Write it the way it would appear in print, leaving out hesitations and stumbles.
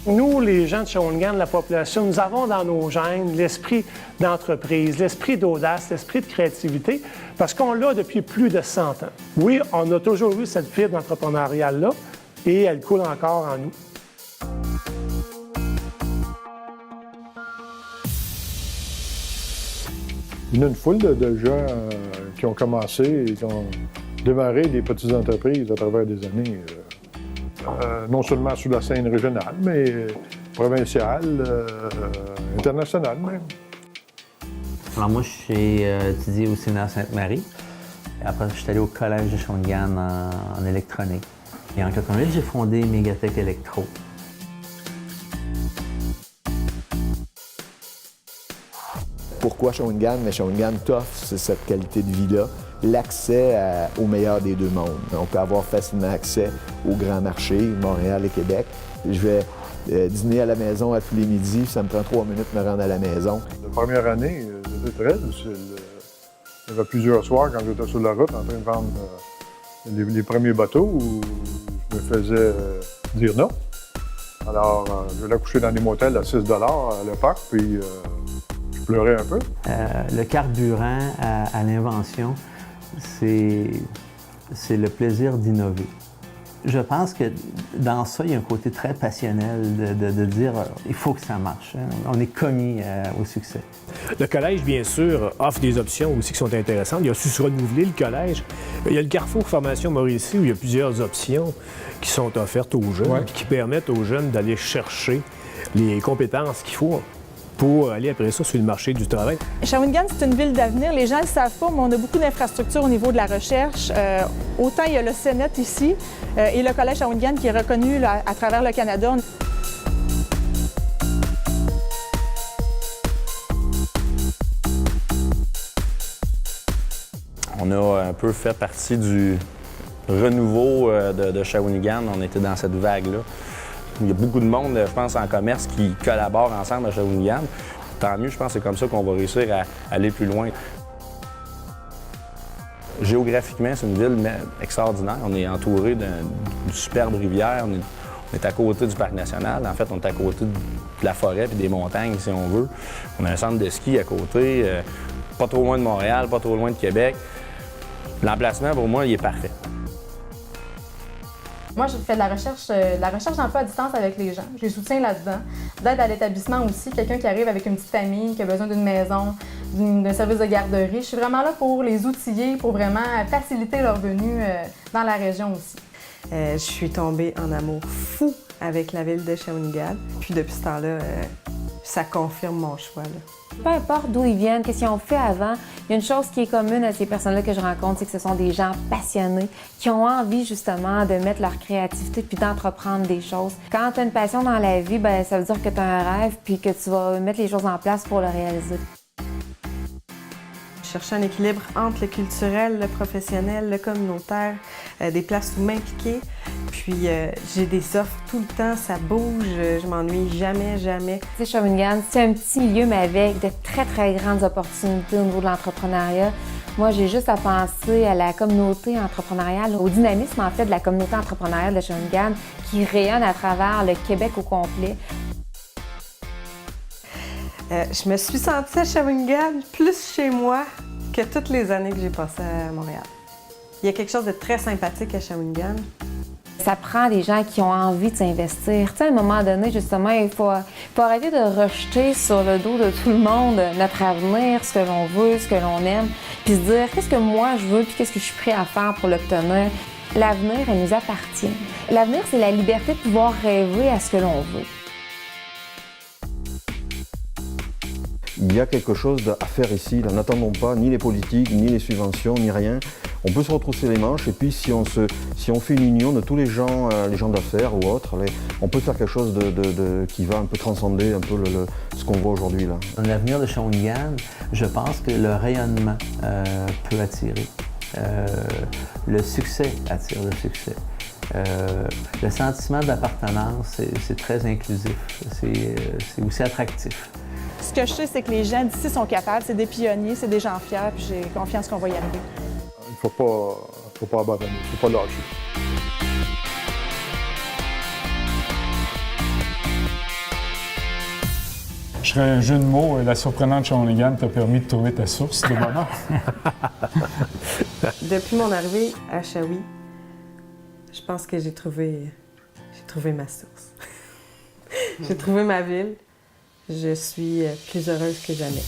Nous, les gens de Shawinigan, la population, nous avons dans nos gènes l'esprit d'entreprise, l'esprit d'audace, l'esprit de créativité, parce qu'on l'a depuis plus de 100 ans. Oui, on a toujours eu cette fibre entrepreneuriale-là, et elle coule encore en nous. Il y a une foule de gens qui ont commencé et qui ont démarré des petites entreprises à travers des années. Non seulement sur la scène régionale, mais provinciale, internationale même. Alors moi, j'ai étudié au Sénat Sainte-Marie. Après, je suis allé au Collège de Shawinigan en électronique. Et en 88, j'ai fondé Mégatech Electro. Pourquoi Shawinigan? Mais Shawinigan t'offre cette qualité de vie-là, l'accès au meilleur des deux mondes. On peut avoir facilement accès au grand marché, Montréal et Québec. Je vais dîner à la maison à tous les midis, ça me prend 3 minutes de me rendre à la maison. La première année, c'était très difficile. Il y avait plusieurs soirs quand j'étais sur la route en train de vendre les premiers bateaux où je me faisais dire non. Alors, je l'ai couché dans des motels à 6 $ à l'époque, puis je pleurais un peu. Le carburant à l'invention, c'est le plaisir d'innover. Je pense que dans ça, il y a un côté très passionnel de dire il faut que ça marche. On est commis au succès. Le collège, bien sûr, offre des options aussi qui sont intéressantes. Il a su se renouveler, le collège. Il y a le Carrefour Formation Mauricie où il y a plusieurs options qui sont offertes aux jeunes et qui permettent aux jeunes d'aller chercher les compétences qu'il faut pour aller après ça sur le marché du travail. Shawinigan, c'est une ville d'avenir. Les gens ne le savent pas, mais on a beaucoup d'infrastructures au niveau de la recherche. Autant il y a le CNET ici et le Collège Shawinigan qui est reconnu là, à travers le Canada. On a un peu fait partie du renouveau de Shawinigan. On était dans cette vague-là. Il y a beaucoup de monde, je pense, en commerce qui collaborent ensemble à Shawinigan. Tant mieux, je pense que c'est comme ça qu'on va réussir à aller plus loin. Géographiquement, c'est une ville extraordinaire. On est entouré d'une superbe rivière. On est à côté du parc national. En fait, on est à côté de la forêt et des montagnes, si on veut. On a un centre de ski à côté, pas trop loin de Montréal, pas trop loin de Québec. L'emplacement, pour moi, il est parfait. Moi, je fais de la recherche d'emploi à distance avec les gens. Je les soutiens là-dedans. D'aide à l'établissement aussi, quelqu'un qui arrive avec une petite famille, qui a besoin d'une maison, d'un service de garderie. Je suis vraiment là pour les outiller, pour vraiment faciliter leur venue dans la région aussi. Je suis tombée en amour fou avec la ville de Shawinigan. Puis depuis ce temps-là, ça confirme mon choix. Peu importe d'où ils viennent, qu'est-ce qu'ils ont fait avant, il y a une chose qui est commune à ces personnes-là que je rencontre, c'est que ce sont des gens passionnés qui ont envie justement de mettre leur créativité puis d'entreprendre des choses. Quand tu as une passion dans la vie, bien, ça veut dire que tu as un rêve puis que tu vas mettre les choses en place pour le réaliser. Chercher un équilibre entre le culturel, le professionnel, le communautaire, des places où m'impliquer. Puis j'ai des offres tout le temps, ça bouge, je m'ennuie jamais. Tu sais, Shawinigan, c'est un petit milieu, mais avec de très, très grandes opportunités au niveau de l'entrepreneuriat. Moi, j'ai juste à penser à la communauté entrepreneuriale, au dynamisme, en fait, de la communauté entrepreneuriale de Shawinigan qui rayonne à travers le Québec au complet. Je me suis sentie à Shawinigan plus chez moi que toutes les années que j'ai passées à Montréal. Il y a quelque chose de très sympathique à Shawinigan. Ça prend des gens qui ont envie de s'investir. Tu sais, à un moment donné, justement, il faut arrêter de rejeter sur le dos de tout le monde notre avenir, ce que l'on veut, ce que l'on aime, puis se dire qu'est-ce que moi je veux, puis qu'est-ce que je suis prêt à faire pour l'obtenir. L'avenir, elle nous appartient. L'avenir, c'est la liberté de pouvoir rêver à ce que l'on veut. Il y a quelque chose à faire ici. N'attendons pas ni les politiques, ni les subventions, ni rien. On peut se retrousser les manches et puis si on fait une union de tous les gens d'affaires ou autres, on peut faire quelque chose qui va un peu transcender un peu ce qu'on voit aujourd'hui là. Dans l'avenir de Shawinigan, je pense que le rayonnement peut attirer. Le succès attire le succès. Le sentiment d'appartenance, c'est très inclusif. C'est aussi attractif. Ce que je sais, c'est que les gens d'ici sont capables, c'est des pionniers, c'est des gens fiers, puis j'ai confiance qu'on va y arriver. Il ne faut pas abandonner, il ne faut pas lâcher. Je ferais un jeu de mots. La surprenante Shawinigan t'a permis de trouver ta source de bonheur. Depuis mon arrivée à Shawi, je pense que j'ai trouvé ma source. J'ai trouvé ma ville. Je suis plus heureuse que jamais.